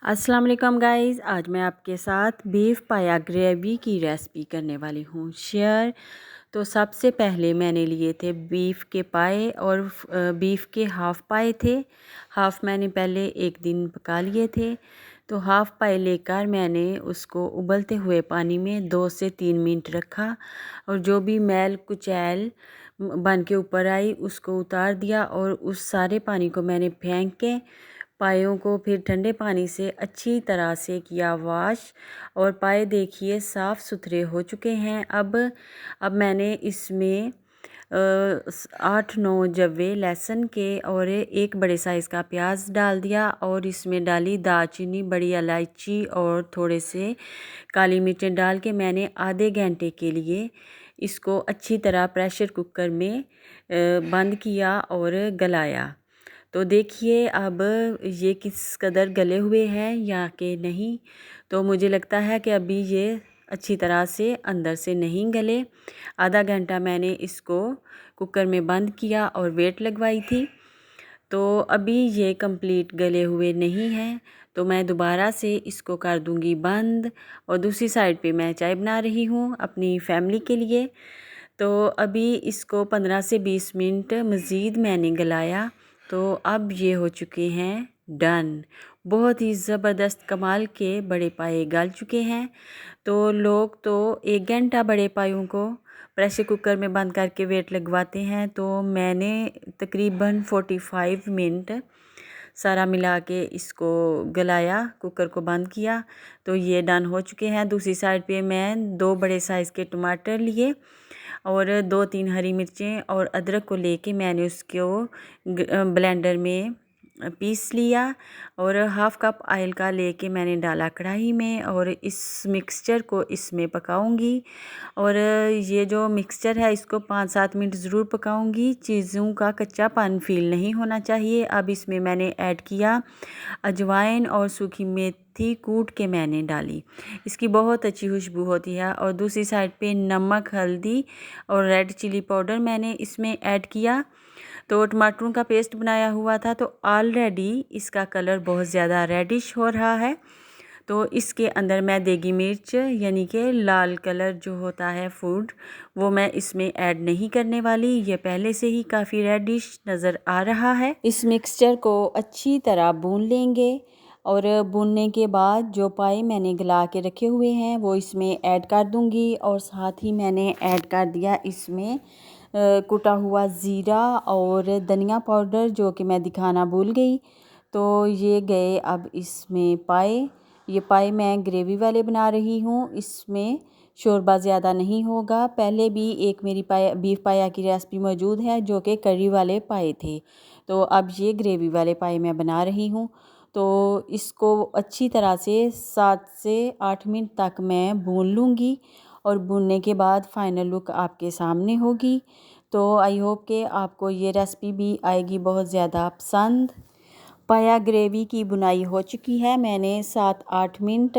अस्सलाम वालेकुम गाइस, आज मैं आपके साथ बीफ पाया ग्रेवी की रेसिपी करने वाली हूँ शेयर। तो सबसे पहले मैंने लिए थे बीफ के पाए और बीफ के हाफ़ पाए थे। हाफ़ मैंने पहले एक दिन पका लिए थे। तो हाफ़ पाए लेकर मैंने उसको उबलते हुए पानी में 2 से 3 मिनट रखा और जो भी मैल कुचैल बन के ऊपर आई उसको उतार दिया और उस सारे पानी को मैंने फेंक के पायों को फिर ठंडे पानी से अच्छी तरह से किया वॉश और पाए देखिए साफ़ सुथरे हो चुके हैं। अब मैंने इसमें 8-9 जवे लहसुन के और एक बड़े साइज़ का प्याज डाल दिया और इसमें डाली दालचीनी, बड़ी इलायची और थोड़े से काली मिर्चें डाल के मैंने आधे घंटे के लिए इसको अच्छी तरह प्रेशर कुकर में बंद किया और गलाया। तो देखिए अब ये किस कदर गले हुए हैं या कि नहीं। तो मुझे लगता है कि अभी ये अच्छी तरह से अंदर से नहीं गले। आधा घंटा मैंने इसको कुकर में बंद किया और वेट लगवाई थी। तो अभी ये कंप्लीट गले हुए नहीं हैं। तो मैं दोबारा से इसको कर दूंगी बंद और दूसरी साइड पे मैं चाय बना रही हूँ अपनी फैमिली के लिए। तो अभी इसको 15 से 20 मिनट मज़ीद मैंने गलाया। तो अब ये हो चुके हैं डन। बहुत ही ज़बरदस्त कमाल के बड़े पाए गल चुके हैं। तो लोग तो 1 घंटा बड़े पायों को प्रेशर कुकर में बंद करके वेट लगवाते हैं। तो मैंने तकरीबन 45 मिनट सारा मिला के इसको गलाया, कुकर को बंद किया। तो ये डन हो चुके हैं। दूसरी साइड पे मैं 2 बड़े साइज़ के टमाटर लिए और 2-3 हरी मिर्चें और अदरक को लेके मैंने उसको ब्लेंडर में पीस लिया और हाफ़ कप ऑयल का लेके मैंने डाला कढ़ाई में और इस मिक्सचर को इसमें पकाऊंगी। और ये जो मिक्सचर है इसको 5-7 मिनट ज़रूर पकाऊंगी। चीज़ों का कच्चापन फील नहीं होना चाहिए। अब इसमें मैंने ऐड किया अजवाइन और सूखी मेथी कूट के मैंने डाली। इसकी बहुत अच्छी खुशबू होती है। और दूसरी साइड पे नमक, हल्दी और रेड चिली पाउडर मैंने इसमें ऐड किया। तो टमाटरों का पेस्ट बनाया हुआ था। तो ऑलरेडी इसका कलर बहुत ज़्यादा रेडिश हो रहा है। तो इसके अंदर मैं देगी मिर्च यानी कि लाल कलर जो होता है फूड वो मैं इसमें ऐड नहीं करने वाली। ये पहले से ही काफ़ी रेडिश नज़र आ रहा है। इस मिक्सचर को अच्छी तरह भून लेंगे और भूनने के बाद जो पाए मैंने गला के रखे हुए हैं वो इसमें ऐड कर दूंगी। और साथ ही मैंने ऐड कर दिया इसमें कुटा हुआ ज़ीरा और धनिया पाउडर जो कि मैं दिखाना भूल गई। तो ये गए अब इसमें पाए। ये पाए मैं ग्रेवी वाले बना रही हूँ। इसमें शोरबा ज़्यादा नहीं होगा। पहले भी एक मेरी पाया बीफ पाया की रेसिपी मौजूद है जो कि करी वाले पाए थे। तो अब ये ग्रेवी वाले पाए मैं बना रही हूँ। तो इसको अच्छी तरह से 7 से 8 मिनट तक मैं भून लूँगी और भूनने के बाद फाइनल लुक आपके सामने होगी। तो आई होप कि आपको ये रेसिपी भी आएगी बहुत ज़्यादा पसंद। पाया ग्रेवी की बुनाई हो चुकी है। मैंने 7-8 मिनट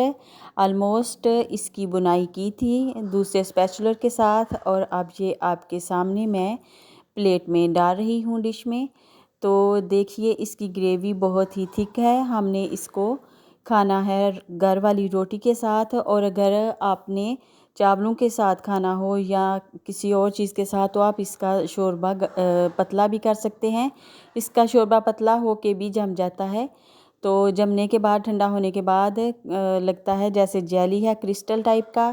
ऑलमोस्ट इसकी बुनाई की थी दूसरे स्पैचुलर के साथ। और अब ये आपके सामने मैं प्लेट में डाल रही हूँ डिश में। तो देखिए इसकी ग्रेवी बहुत ही थिक है। हमने इसको खाना है घर वाली रोटी के साथ। और अगर आपने चावलों के साथ खाना हो या किसी और चीज़ के साथ तो आप इसका शोरबा पतला भी कर सकते हैं। इसका शोरबा पतला हो के भी जम जाता है। तो जमने के बाद ठंडा होने के बाद लगता है जैसे जेली है क्रिस्टल टाइप का।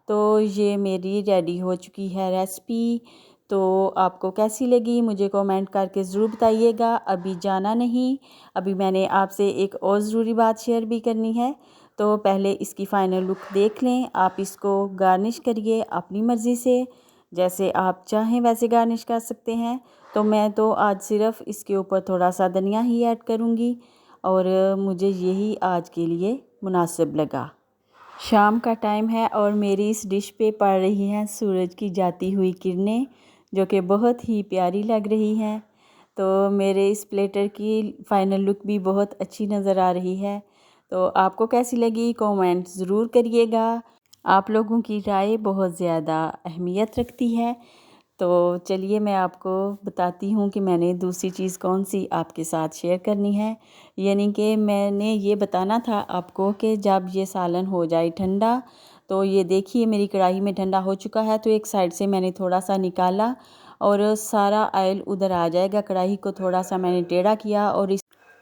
तो ये मेरी रेडी हो चुकी है रेसिपी। तो आपको कैसी लगी मुझे कमेंट करके ज़रूर बताइएगा। अभी जाना नहीं, अभी मैंने आपसे एक और ज़रूरी बात शेयर भी करनी है। तो पहले इसकी फ़ाइनल लुक देख लें। आप इसको गार्निश करिए अपनी मर्ज़ी से, जैसे आप चाहें वैसे गार्निश कर सकते हैं। तो मैं तो आज सिर्फ़ इसके ऊपर थोड़ा सा धनिया ही ऐड करूँगी और मुझे यही आज के लिए मुनासिब लगा। शाम का टाइम है और मेरी इस डिश पे पड़ रही हैं सूरज की जाती हुई किरणें जो कि बहुत ही प्यारी लग रही हैं। तो मेरे इस प्लेटर की फ़ाइनल लुक भी बहुत अच्छी नज़र आ रही है। तो आपको कैसी लगी कमेंट ज़रूर करिएगा। आप लोगों की राय बहुत ज़्यादा अहमियत रखती है। तो चलिए मैं आपको बताती हूँ कि मैंने दूसरी चीज़ कौन सी आपके साथ शेयर करनी है। यानी कि मैंने ये बताना था आपको कि जब ये सालन हो जाए ठंडा, तो ये देखिए मेरी कढ़ाई में ठंडा हो चुका है। तो एक साइड से मैंने थोड़ा सा निकाला और सारा ऑयल उधर आ जाएगा। कढ़ाई को थोड़ा सा मैंने टेढ़ा किया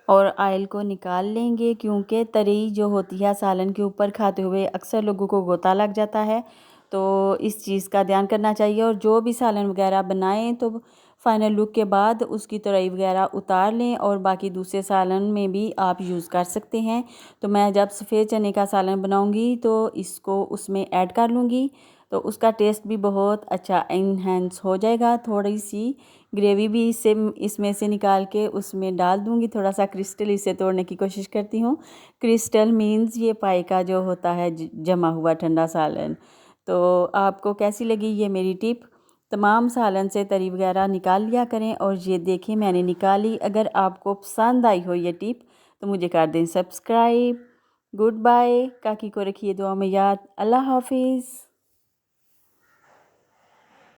और ऑयल को निकाल लेंगे, क्योंकि तरी जो होती है सालन के ऊपर खाते हुए अक्सर लोगों को गोता लग जाता है। तो इस चीज़ का ध्यान करना चाहिए। और जो भी सालन वगैरह बनाएं तो फाइनल लुक के बाद उसकी तराई वगैरह उतार लें और बाकी दूसरे सालन में भी आप यूज़ कर सकते हैं। तो मैं जब सफ़ेद चने का सालन बनाऊंगी तो इसको उसमें ऐड कर लूँगी, तो उसका टेस्ट भी बहुत अच्छा इन्हेंस हो जाएगा। थोड़ी सी ग्रेवी भी इसमें से निकाल के उसमें डाल दूँगी। थोड़ा सा क्रिस्टल इसे तोड़ने की कोशिश करती हूँ। क्रिस्टल मीन्स ये पाई का जो होता है जमा हुआ ठंडा सालन। तो आपको कैसी लगी ये मेरी टिप? तमाम सालन से तरी वगैरह निकाल लिया करें। और ये देखें मैंने निकाली। अगर आपको पसंद आई हो ये टिप तो मुझे कर दें सब्सक्राइब। Good bye. काकी को रखिए दुआ में याद। अल्लाह हाफिज़।